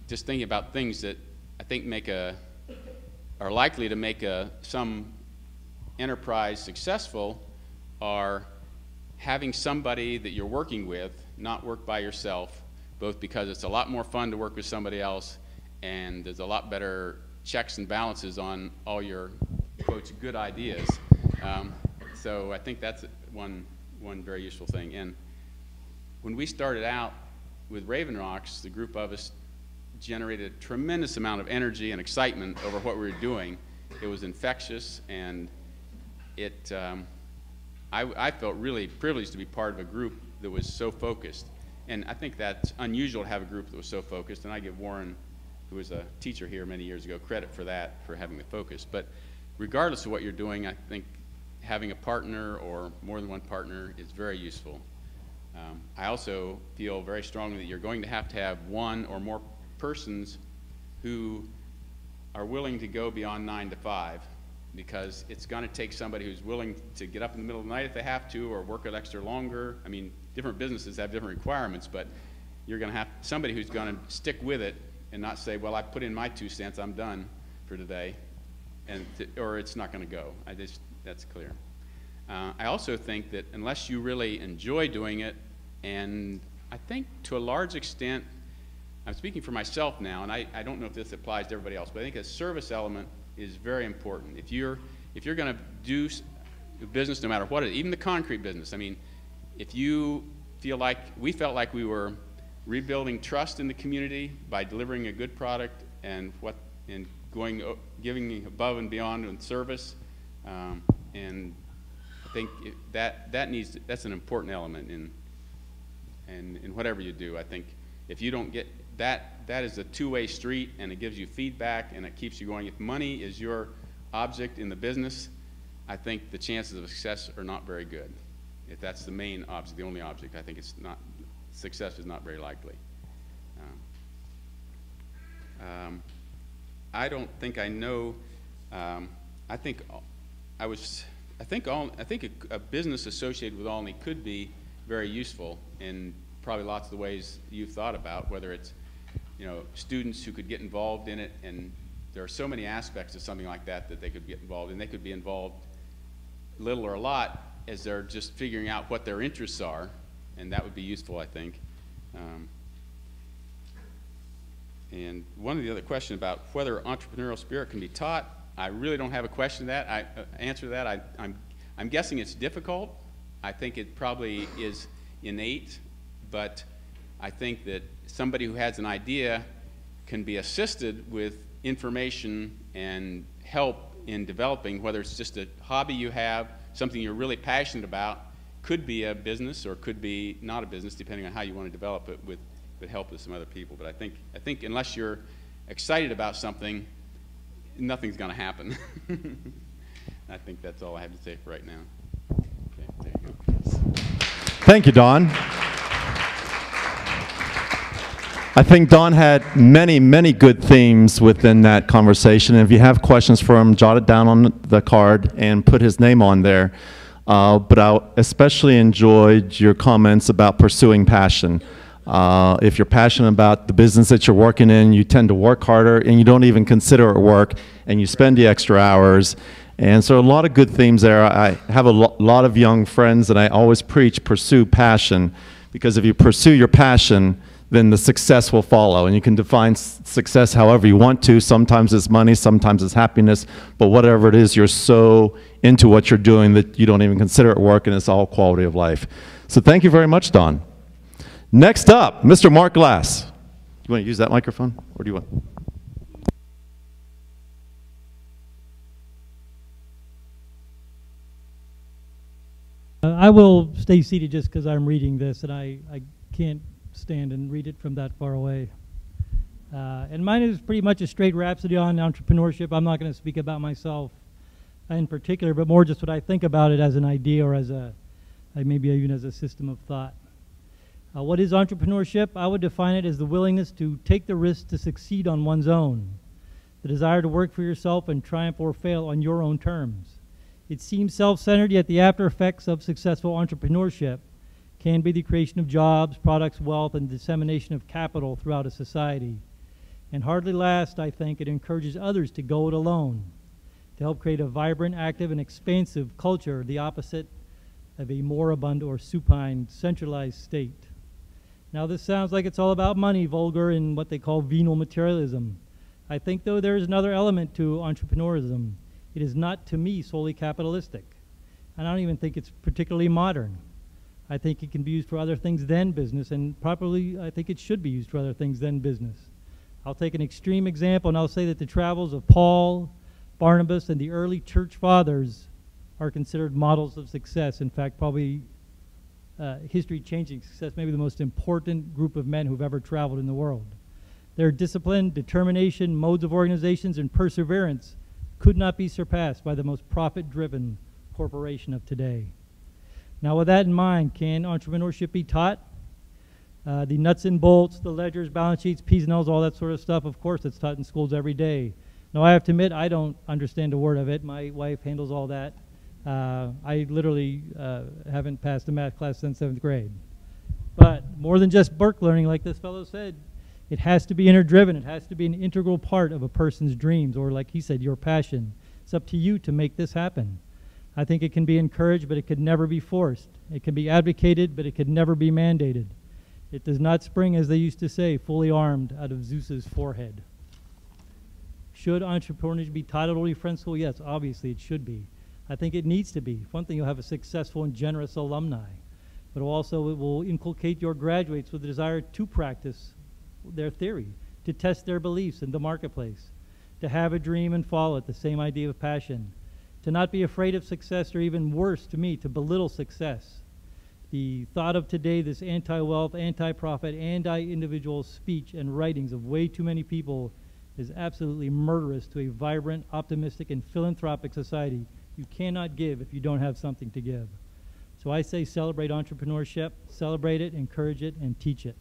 just thinking about things that I think are likely to make some enterprise successful are having somebody that you're working with, not work by yourself, both because it's a lot more fun to work with somebody else and there's a lot better checks and balances on all your, quotes, good ideas. So I think that's one very useful thing. And when we started out with Raven Rocks, the group of us generated a tremendous amount of energy and excitement over what we were doing. It was infectious, and I felt really privileged to be part of a group that was so focused. And I think that's unusual to have a group that was so focused, and I give Warren, who was a teacher here many years ago, credit for that, for having the focus. But regardless of what you're doing, I think having a partner or more than one partner is very useful. I also feel very strongly that you're going to have one or more persons who are willing to go beyond 9 to 5, because it's going to take somebody who's willing to get up in the middle of the night if they have to, or work it extra longer. I mean, different businesses have different requirements, but you're going to have somebody who's going to stick with it and not say, well, I put in my 2 cents, I'm done for today, or it's not going to go. That's clear. I also think that unless you really enjoy doing it, and I think to a large extent, I'm speaking for myself now, and I don't know if this applies to everybody else, but I think a service element is very important. If you're going to do business, no matter what it is, even the concrete business, I mean, if you feel like, we felt like we were rebuilding trust in the community by delivering a good product and giving above and beyond in service, and I think that's an important element in whatever you do. I think if you don't get that is a two-way street, and it gives you feedback and it keeps you going. If money is your object in the business, I think the chances of success are not very good. If that's the main object, the only object, I think success is not very likely. I don't think I know. I think a business associated with Olney could be very useful in probably lots of the ways you've thought about, whether it's, students who could get involved in it, and there are so many aspects of something like that they could get involved in. They could be involved little or a lot as they're just figuring out what their interests are, and that would be useful, I think. And one of the other questions about whether entrepreneurial spirit can be taught, I really don't have a question to that. Answer to that. I'm guessing it's difficult. I think it probably is innate, but I think that somebody who has an idea can be assisted with information and help in developing, whether it's just a hobby you have, something you're really passionate about, could be a business or could be not a business, depending on how you want to develop it with help with some other people. But I think unless you're excited about something, nothing's going to happen. I think that's all I have to say for right now. Okay, there you go. Thank you, Don. I think Don had many, many good themes within that conversation. And if you have questions for him, jot it down on the card and put his name on there. But I especially enjoyed your comments about pursuing passion. If you're passionate about the business that you're working in, you tend to work harder and you don't even consider it work, and you spend the extra hours. And so a lot of good themes there. I have a lot of young friends, and I always preach pursue passion, because if you pursue your passion, then the success will follow. And you can define success however you want to. Sometimes it's money, sometimes it's happiness, but whatever it is, you're so into what you're doing that you don't even consider it work, and it's all quality of life. So thank you very much, Don. Next up, Mr. Mark Glass. You want to use that microphone, or do you want? I will stay seated just because I'm reading this, and I can't stand and read it from that far away. And mine is pretty much a straight rhapsody on entrepreneurship. I'm not going to speak about myself in particular, but more just what I think about it as an idea, or as maybe even as a system of thought. What is entrepreneurship? I would define it as the willingness to take the risk to succeed on one's own, the desire to work for yourself and triumph or fail on your own terms. It seems self-centered, yet the after effects of successful entrepreneurship can be the creation of jobs, products, wealth, and dissemination of capital throughout a society. And hardly last, I think, it encourages others to go it alone, to help create a vibrant, active, and expansive culture, the opposite of a moribund or supine, centralized state. Now, this sounds like it's all about money, vulgar, and what they call venal materialism. I think, though, there is another element to entrepreneurism. It is not, to me, solely capitalistic. And I don't even think it's particularly modern. I think it can be used for other things than business, and properly, I think it should be used for other things than business. I'll take an extreme example, and I'll say that the travels of Paul, Barnabas, and the early church fathers are considered models of success. In fact, probably history-changing success, maybe the most important group of men who've ever traveled in the world. Their discipline, determination, modes of organizations, and perseverance could not be surpassed by the most profit-driven corporation of today. Now, with that in mind, can entrepreneurship be taught? The nuts and bolts, the ledgers, balance sheets, P's and L's, all that sort of stuff, of course, it's taught in schools every day. Now, I have to admit, I don't understand a word of it. My wife handles all that. I literally haven't passed a math class since 7th grade. But more than just book learning, like this fellow said, it has to be inner-driven. It has to be an integral part of a person's dreams, or like he said, your passion. It's up to you to make this happen. I think it can be encouraged, but it could never be forced. It can be advocated, but it could never be mandated. It does not spring, as they used to say, fully armed out of Zeus's forehead. Should entrepreneurship be taught at Olney Friends School? Yes, obviously it should be. I think it needs to be. For one thing, you'll have a successful and generous alumni, but also it will inculcate your graduates with the desire to practice their theory, to test their beliefs in the marketplace, to have a dream and follow it, the same idea of passion, to not be afraid of success, or even worse to me, to belittle success. The thought of today, this anti-wealth, anti-profit, anti-individual speech and writings of way too many people is absolutely murderous to a vibrant, optimistic, and philanthropic society. You cannot give if you don't have something to give. So I say celebrate entrepreneurship, celebrate it, encourage it, and teach it.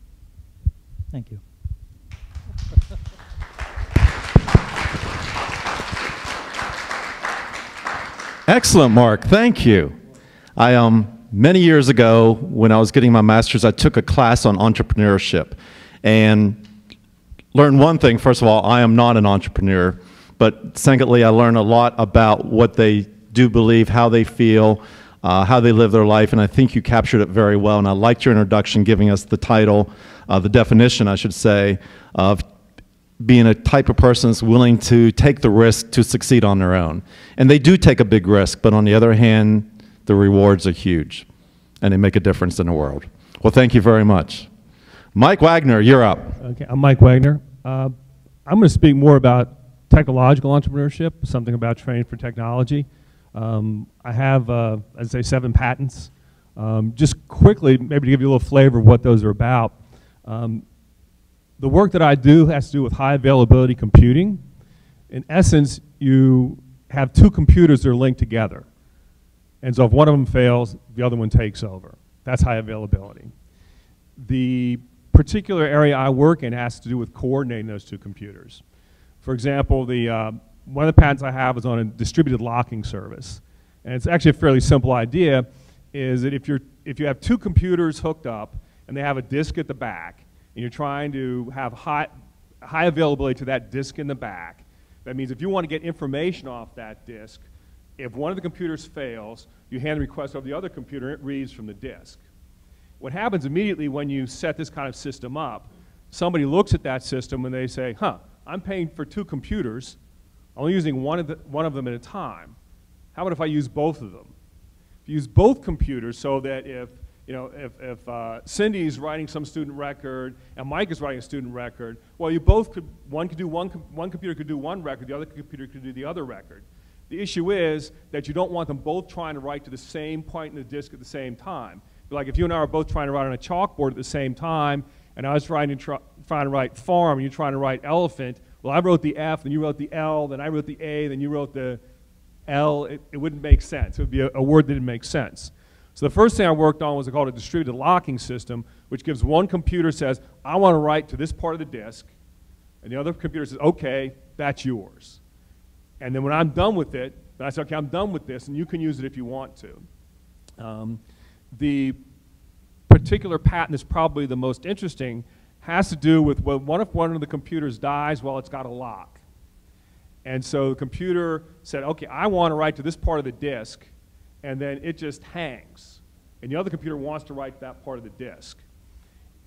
Thank you. Excellent, Mark. Thank you. Many years ago, when I was getting my master's, I took a class on entrepreneurship and learned one thing. First of all, I am not an entrepreneur, but secondly, I learned a lot about what they do believe, how they feel, how they live their life, and I think you captured it very well. And I liked your introduction, giving us the title, the definition, I should say, of being a type of person that's willing to take the risk to succeed on their own. And they do take a big risk, but on the other hand, the rewards are huge, and they make a difference in the world. Well, thank you very much. Mike Wagner, you're up. Okay, I'm Mike Wagner. I'm going to speak more about technological entrepreneurship, something about training for technology. I have, as I say, 7 patents. Just quickly, maybe to give you a little flavor of what those are about. The work that I do has to do with high availability computing. In essence, you have 2 computers that are linked together. And so if one of them fails, the other one takes over. That's high availability. The particular area I work in has to do with coordinating those 2 computers. For example, one of the patents I have is on a distributed locking service. And it's actually a fairly simple idea, is that if you have 2 computers hooked up and they have a disk at the back, and you're trying to have high availability to that disk in the back, that means if you want to get information off that disk, if one of the computers fails, you hand the request over the other computer, and it reads from the disk. What happens immediately when you set this kind of system up, somebody looks at that system and they say, I'm paying for 2 computers, only using one of them at a time. How about if I use both of them? If you use both computers, so that if Cindy's writing some student record and Mike is writing a student record, well, you both could, one computer could do one record, the other computer could do the other record. The issue is that you don't want them both trying to write to the same point in the disk at the same time. Like if you and I are both trying to write on a chalkboard at the same time, and I was trying to write farm, and you're trying to write elephant, well, I wrote the F, then you wrote the L, then I wrote the A, then you wrote the L. It wouldn't make sense. It would be a word that didn't make sense. So the first thing I worked on was called a distributed locking system, which gives one computer says, I want to write to this part of the disk, and the other computer says, okay, that's yours. And then when I'm done with it, then I say, okay, I'm done with this, and you can use it if you want to. The particular patent that's probably the most interesting has to do with what if one of the computers dies while it's got a lock. And so the computer said, okay, I want to write to this part of the disk, and then it just hangs. And the other computer wants to write to that part of the disk.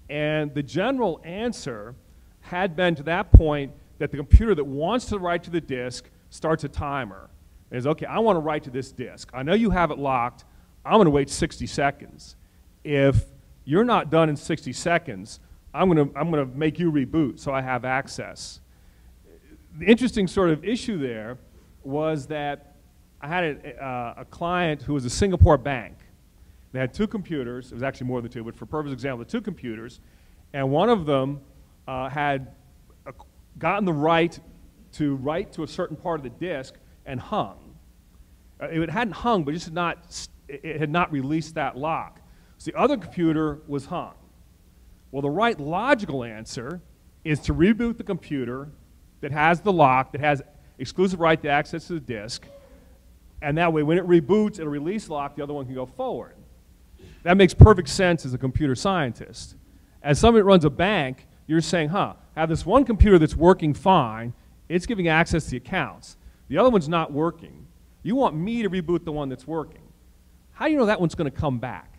And the general answer had been to that point that the computer that wants to write to the disk starts a timer. And says, okay, I want to write to this disk. I know you have it locked. I'm going to wait 60 seconds. If you're not done in 60 seconds, I'm going to make you reboot so I have access. The interesting sort of issue there was that I had a client who was a Singapore bank. They had two computers. It was actually more than two, but for purpose of example, two computers. And one of them had gotten the right to write to a certain part of the disk and hung. It hadn't hung, but it had not released that lock. So the other computer was hung. Well, the right logical answer is to reboot the computer that has the lock, that has exclusive right to access to the disk, and that way when it reboots, it'll release the lock, the other one can go forward. That makes perfect sense as a computer scientist. As somebody that runs a bank, you're saying, I have this one computer that's working fine, it's giving access to the accounts. The other one's not working. You want me to reboot the one that's working. How do you know that one's going to come back?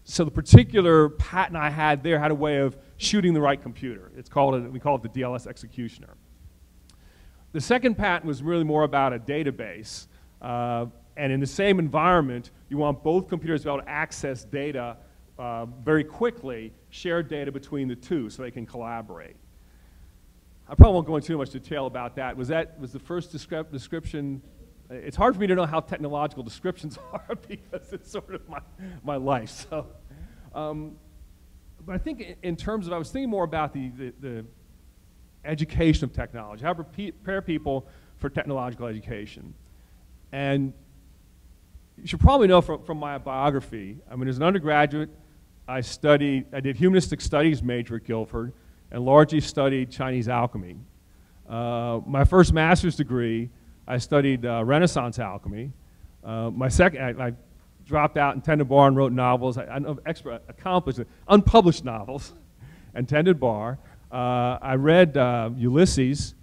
So the particular patent I had there had a way of shooting the right computer. We call it the DLS executioner. The second patent was really more about a database. And in the same environment, you want both computers to be able to access data very quickly, share data between the two so they can collaborate. I probably won't go into too much detail about that. Was the first description? It's hard for me to know how technological descriptions are because it's sort of my life. So, but I think in terms of, I was thinking more about the education of technology, how to prepare people for technological education. And you should probably know from my biography, I mean, as an undergraduate, I did humanistic studies major at Guilford and largely studied Chinese alchemy. My first master's degree, I studied Renaissance alchemy. My second, I dropped out and tended bar and wrote novels. Accomplished unpublished novels and tended bar. I read Ulysses,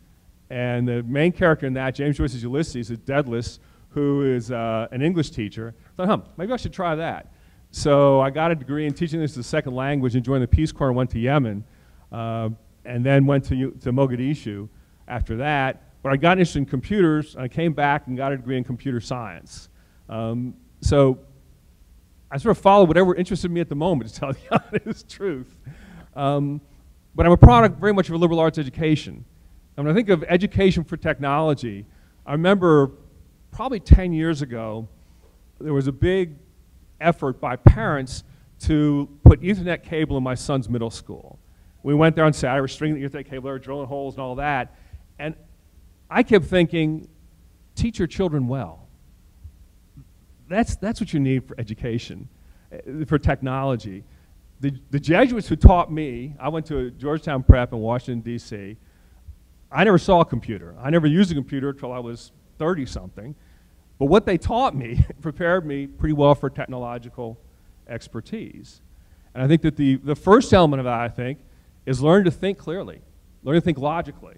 and the main character in that, James Joyce's Ulysses, is Daedalus, who is an English teacher. I thought, maybe I should try that. So I got a degree in teaching this as a second language and joined the Peace Corps and went to Yemen, and then went to Mogadishu after that. But I got interested in computers, and I came back and got a degree in computer science. So I sort of followed whatever interested me at the moment, to tell the honest truth. But I'm a product very much of a liberal arts education. And when I think of education for technology, I remember probably 10 years ago, there was a big effort by parents to put Ethernet cable in my son's middle school. We went there on Saturday, we're stringing the Ethernet cable, drilling holes and all that. And I kept thinking, teach your children well. That's what you need for education, for technology. The Jesuits who taught me, I went to a Georgetown Prep in Washington, D.C. I never saw a computer. I never used a computer until I was 30-something. But what they taught me prepared me pretty well for technological expertise. And I think that the first element of that, I think, is learn to think clearly, learn to think logically.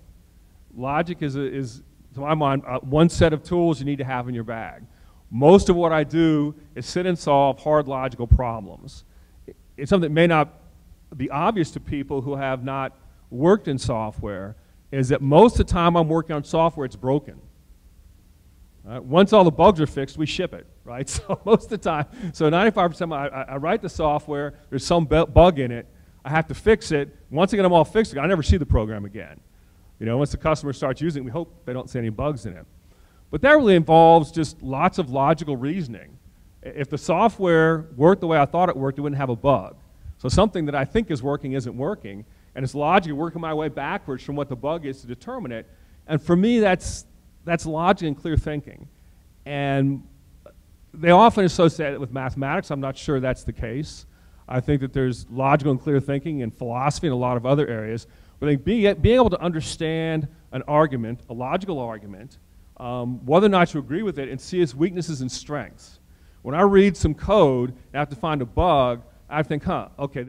Logic is to my mind, one set of tools you need to have in your bag. Most of what I do is sit and solve hard logical problems. It's something that may not be obvious to people who have not worked in software, is that most of the time I'm working on software, it's broken. Once all the bugs are fixed, we ship it, right? So most of the time, so 95% I write the software, there's some bug in it, I have to fix it. Once I get them all fixed, I never see the program again. You know, once the customer starts using it, we hope they don't see any bugs in it. But that really involves just lots of logical reasoning. If the software worked the way I thought it worked, it wouldn't have a bug. So something that I think is working isn't working, and it's logically working my way backwards from what the bug is to determine it. And for me, that's logic and clear thinking. And they often associate it with mathematics. I'm not sure that's the case. I think that there's logical and clear thinking in philosophy and a lot of other areas. But I think being able to understand an argument, a logical argument, whether or not you agree with it, and see its weaknesses and strengths. When I read some code and I have to find a bug, I think, huh, okay,